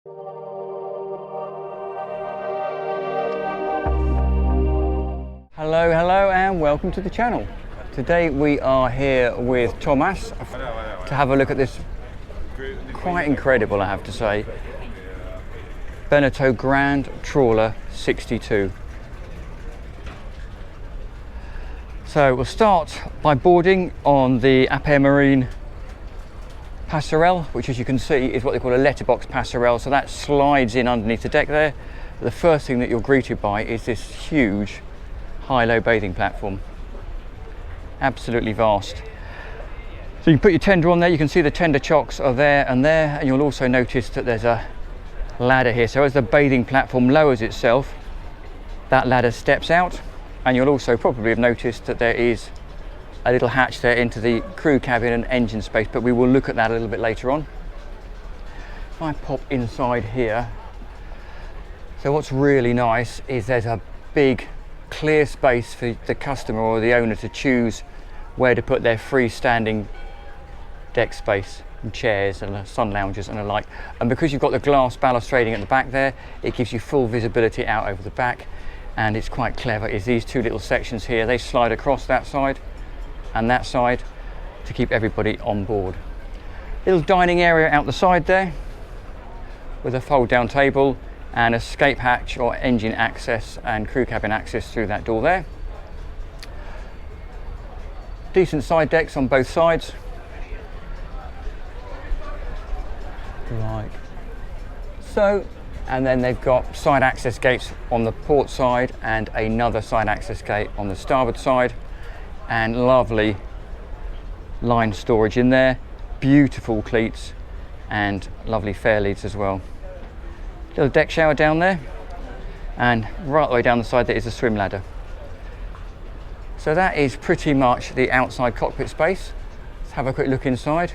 Hello, hello, and welcome to the channel. Today we are here with Thomas to have a look at this quite incredible, I have to say, Beneteau Grand Trawler 62. So we'll start by boarding on the Marine passerelle, which, as you can see, is what they call a letterbox passerelle. So that slides in underneath the deck there. But the first thing that you're greeted by is this huge high-low bathing platform. Absolutely vast. So you can put your tender on there. You can see the tender chocks are there, and you'll also notice that there's a ladder here. So as the bathing platform lowers itself, that ladder steps out, and you'll also probably have noticed that there is a little hatch there into the crew cabin and engine space, but we will look at that a little bit later on. If I pop inside here, so what's really nice is there's a big clear space for the customer or the owner to choose where to put their freestanding deck space, and chairs and sun loungers and the like. And because you've got the glass balustrading at the back there, it gives you full visibility out over the back. And it's quite clever, is these two little sections here, they slide across that side and that side to keep everybody on board. Little dining area out the side there with a fold down table and escape hatch or engine access and crew cabin access through that door there. Decent side decks on both sides. Like so. And then they've got side access gates on the port side and another side access gate on the starboard side, and lovely line storage in there, beautiful cleats and lovely fair leads as well. Little deck shower down there, and right the way down the side there is a swim ladder. So that is pretty much the outside cockpit space. Let's have a quick look inside.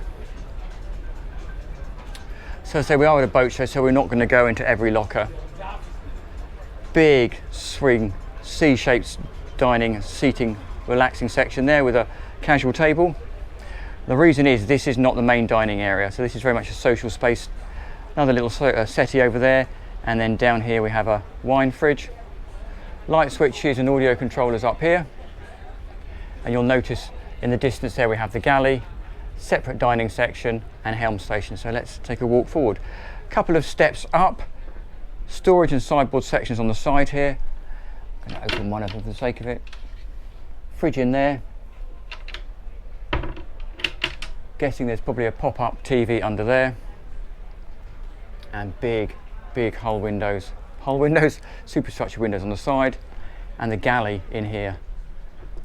So say we are at a boat show, so we're not going to go into every locker. Big swing, C-shaped dining, seating, relaxing section there with a casual table. The reason is this is not the main dining area, so this is very much a social space. Another little settee over there, and then down here we have a wine fridge. Light switches and audio controllers up here. And you'll notice in the distance there we have the galley, separate dining section and helm station. So let's take a walk forward. A couple of steps up, storage and sideboard sections on the side here. I'm going to open one of them for the sake of it. Fridge in there. Guessing there's probably a pop-up TV under there. And big hull windows, superstructure windows on the side, and the galley in here.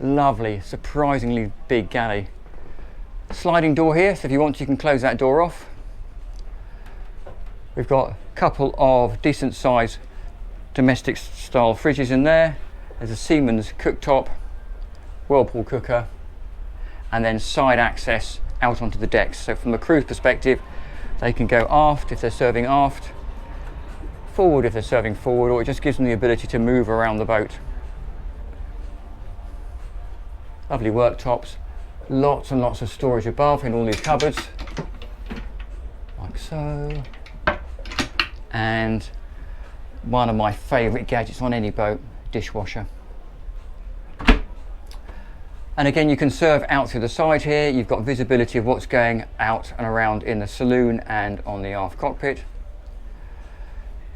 Lovely, surprisingly big galley. Sliding door here, so if you want you can close that door off. We've got a couple of decent size domestic style fridges in there. There's a Siemens cooktop, Whirlpool cooker, and then side access out onto the decks. So from the crew's perspective, they can go aft if they're serving aft, forward if they're serving forward, or it just gives them the ability to move around the boat. Lovely worktops. Lots and lots of storage above in all these cupboards, like so. And one of my favourite gadgets on any boat, dishwasher. And again, you can serve out through the side here. You've got visibility of what's going out and around in the saloon and on the aft cockpit.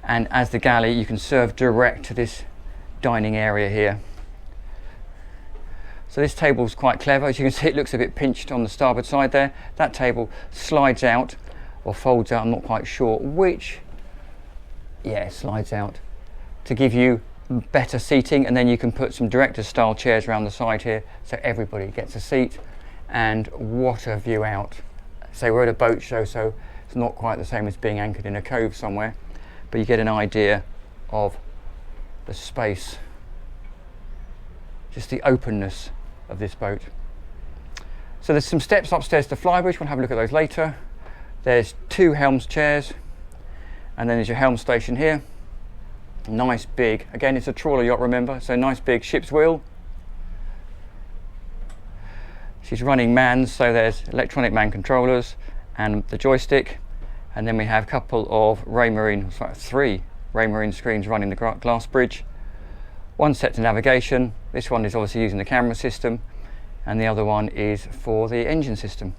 And as the galley, you can serve direct to this dining area here. So this table's quite clever. As you can see, it looks a bit pinched on the starboard side there. That table slides out or folds out, I'm not quite sure which. Yeah, it slides out to give you better seating, and then you can put some director style chairs around the side here so everybody gets a seat. And what a view out. So we're at a boat show, so it's not quite the same as being anchored in a cove somewhere, but you get an idea of the space, just the openness of this boat. So there's some steps upstairs to flybridge. We'll have a look at those later. There's two helms chairs, and then there's your helm station here. Nice big, again it's a trawler yacht, remember, so nice big ship's wheel. She's running mans, so there's electronic man controllers and the joystick, And then we have a couple of three Raymarine screens running the glass bridge. One set to navigation. This one is obviously using the camera system, and the other one is for the engine system.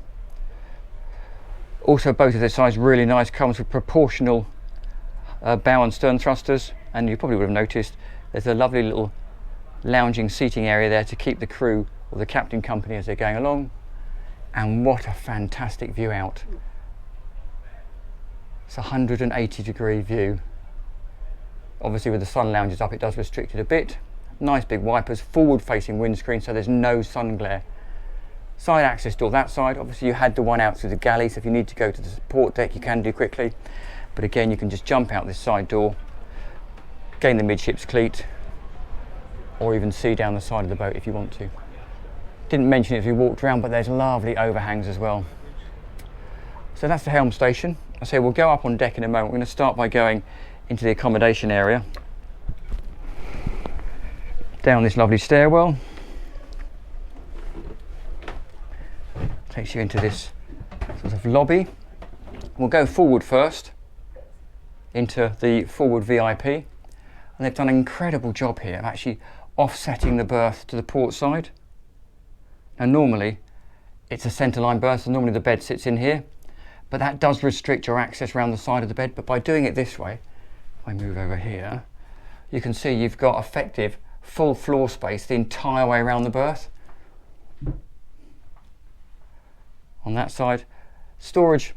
Also, both of their sides really nice, comes with proportional bow and stern thrusters, and you probably would have noticed there's a lovely little lounging seating area there to keep the crew or the captain company as they're going along. And what a fantastic view out. It's a 180-degree view. Obviously with the sun lounges up, it does restrict it a bit. Nice big wipers, forward facing windscreen, so there's no sun glare. Side access door that side. Obviously you had the one out through the galley, so if you need to go to the support deck you can do quickly, but again you can just jump out this side door, gain the midships cleat, or even see down the side of the boat if you want to. Didn't mention it as we walked around, but there's lovely overhangs as well. So that's the helm station. I say we'll go up on deck in a moment. We're going to start by going into the accommodation area, down this lovely stairwell. Takes you into this sort of lobby. We'll go forward first into the forward VIP, and they've done an incredible job here of actually offsetting the berth to the port side. Now normally it's a centerline berth, so normally the bed sits in here, but that does restrict your access around the side of the bed. But by doing it this way, if I move over here, you can see you've got effective full floor space the entire way around the berth. On that side, storage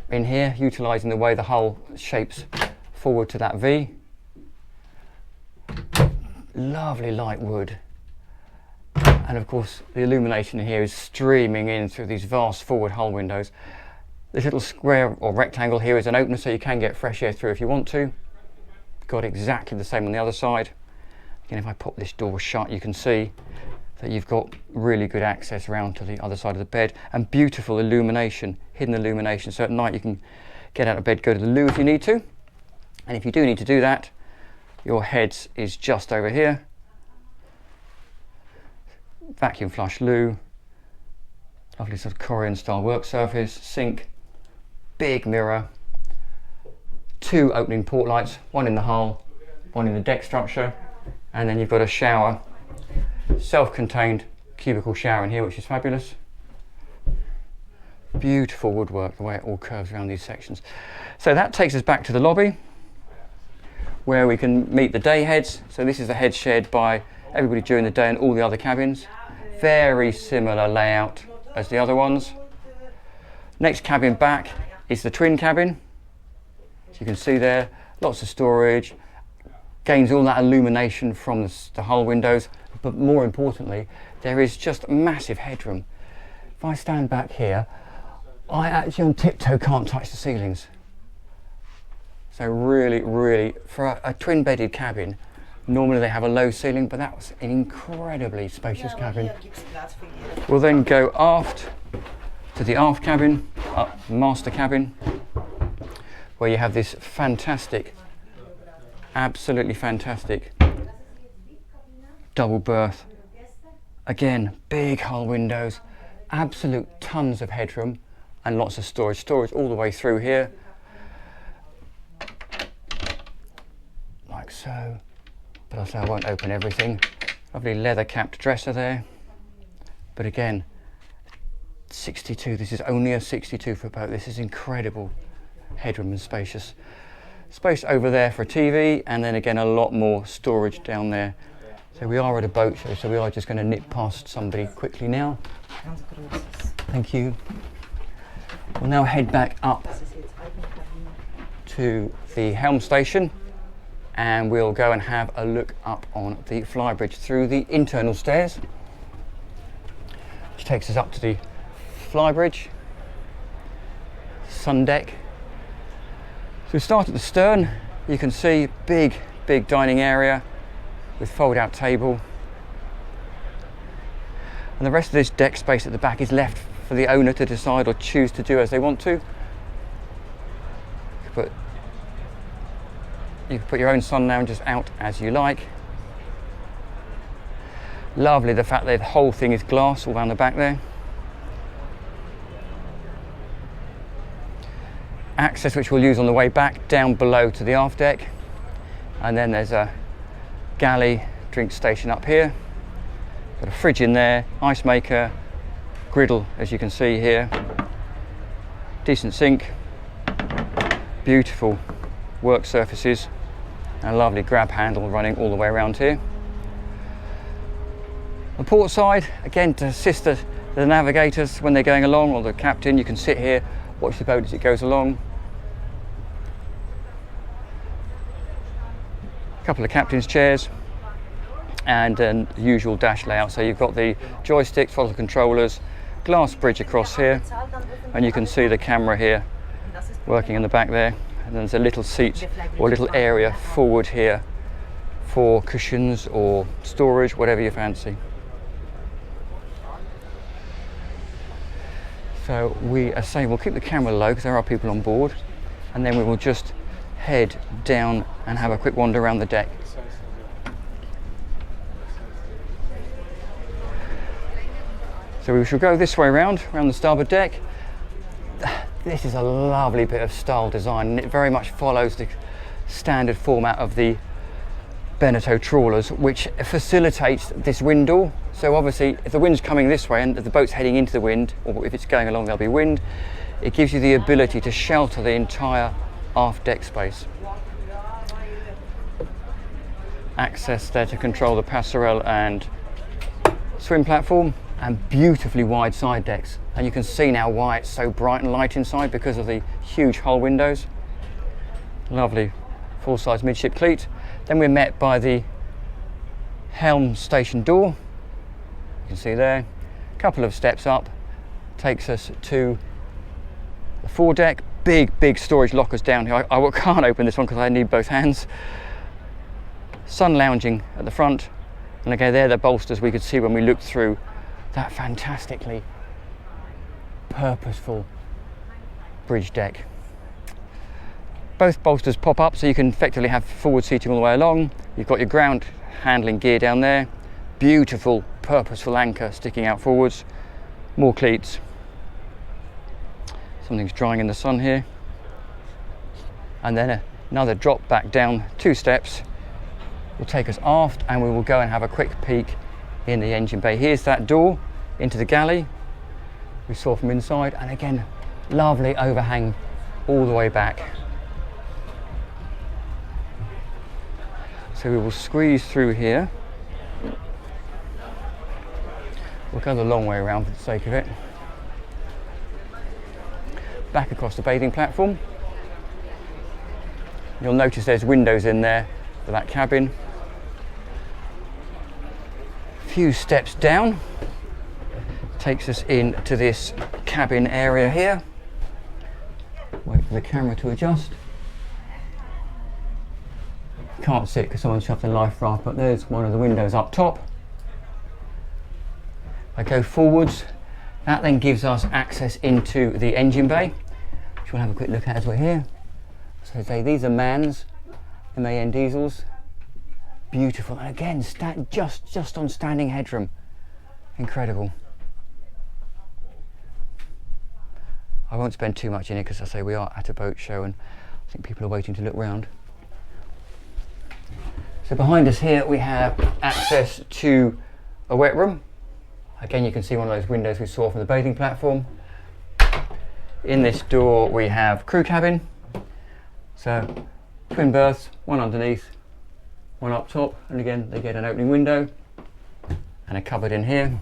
in here, utilising the way the hull shapes forward to that V. Lovely light wood. And of course the illumination here is streaming in through these vast forward hull windows. This little square or rectangle here is an opener, so you can get fresh air through if you want to. Got exactly the same on the other side. Again, if I pop this door shut, you can see that you've got really good access around to the other side of the bed, and beautiful illumination, hidden illumination, so at night you can get out of bed, go to the loo if you need to. And if you do need to do that, your heads is just over here. Vacuum flush loo, lovely sort of Korean style work surface, sink, big mirror, two opening port lights, one in the hull, one in the deck structure, and then you've got a shower, self-contained cubicle shower in here, which is fabulous. Beautiful woodwork, the way it all curves around these sections. So that takes us back to the lobby, where we can meet the day heads. So this is the head shared by everybody during the day and all the other cabins. Very similar layout as the other ones. Next cabin back is the twin cabin. So you can see there, lots of storage, gains all that illumination from the hull windows, but more importantly, there is just massive headroom. If I stand back here, I actually on tiptoe can't touch the ceilings. So really, for a twin bedded cabin, normally they have a low ceiling, but that was an incredibly spacious cabin. We'll then go aft to the aft cabin, master cabin, where you have this fantastic, absolutely fantastic double berth. Again, big hull windows, absolute tons of headroom, and lots of storage all the way through here, like so. But also I won't open everything. Lovely leather capped dresser there. But again, 62, this is only a 62-foot boat. This is incredible headroom and spacious. Space over there for a TV, and then again a lot more storage down there. So we are at a boat show, so we are just going to nip past somebody quickly now. Thank you. We'll now head back up to the helm station, and we'll go and have a look up on the flybridge through the internal stairs, which takes us up to the flybridge, sun deck. So we start at the stern. You can see big dining area with fold out table, and the rest of this deck space at the back is left for the owner to decide or choose to do as they want to. You can put your own sun lounges out as you like. Lovely the fact that the whole thing is glass all around the back there. access which we'll use on the way back down below to the aft deck, and then there's a galley drink station up here. Got a fridge in there, ice maker, griddle as you can see here, decent sink, beautiful work surfaces, and a lovely grab handle running all the way around here. On the port side, again, to assist the navigators when they're going along, or the captain, you can sit here, watch the boat as it goes along. A couple of captain's chairs, and the usual dash layout. So you've got the joystick, throttle controllers, glass bridge across here, and you can see the camera here working in the back there. And there's a little seat or a little area forward here for cushions or storage, whatever you fancy. So we are saying we'll keep the camera low because there are people on board, and then we will just head down and have a quick wander around the deck. So we shall go this way around the starboard deck. This is a lovely bit of style design, and it very much follows the standard format of the Beneteau trawlers, which facilitates this wind door. So obviously if the wind's coming this way and the boat's heading into the wind, or if it's going along there'll be wind, it gives you the ability to shelter the entire aft deck space. Access there to control the passerelle and swim platform, and beautifully wide side decks. And you can see now why it's so bright and light inside, because of the huge hull windows. Lovely full-size midship cleat. Then we're met by the helm station door. You can see there, a couple of steps up, takes us to the foredeck. Big storage lockers down here. I can't open this one because I need both hands. Sun lounging at the front, and again there the bolsters we could see when we looked through that fantastically purposeful bridge deck. Both bolsters pop up so you can effectively have forward seating all the way along. You've got your ground handling gear down there, beautiful purposeful anchor sticking out forwards, more cleats. Something's drying in the sun here, and then another drop back down 2 steps will take us aft, and we will go and have a quick peek in the engine bay. Here's that door into the galley we saw from inside, and again lovely overhang all the way back. So we will squeeze through here. We'll go the long way around for the sake of it. Back across the bathing platform. You'll notice there's windows in there for that cabin. Few steps down takes us into this cabin area here. Wait for the camera to adjust. Can't see it because someone shoved the life raft, but there's one of the windows up top. I go forwards, that then gives us access into the engine bay, which we'll have a quick look at as we're here. So these are MANs, MAN diesels. Beautiful, and again just on standing headroom. Incredible. I won't spend too much in it because I say we are at a boat show and I think people are waiting to look round. So behind us here we have access to a wet room. Again, you can see one of those windows we saw from the bathing platform. In this door we have crew cabin. So twin berths, one underneath, one up top, and again they get an opening window and a cupboard in here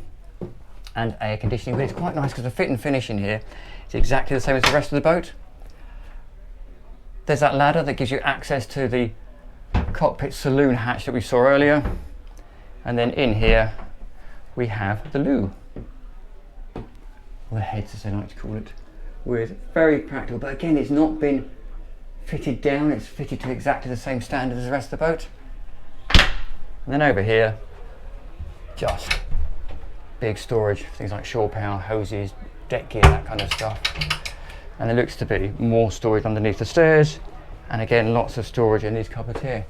and air conditioning. But it's quite nice because the fit and finish in here is exactly the same as the rest of the boat. There's that ladder that gives you access to the cockpit saloon hatch that we saw earlier, and then in here we have the loo, or the heads as they like to call it, with very practical, but again it's not been fitted down, it's fitted to exactly the same standard as the rest of the boat. And then over here, just big storage, things like shore power, hoses, deck gear, that kind of stuff. And there looks to be more storage underneath the stairs, and again lots of storage in these cupboards here.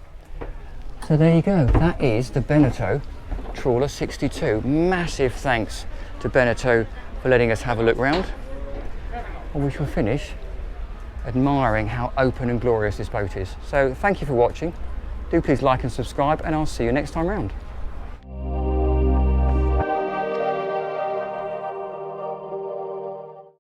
So there you go, that is the Beneteau Trawler 62. Massive thanks to Beneteau for letting us have a look round. And we shall finish admiring how open and glorious this boat is. So thank you for watching. Do please like and subscribe, and I'll see you next time round.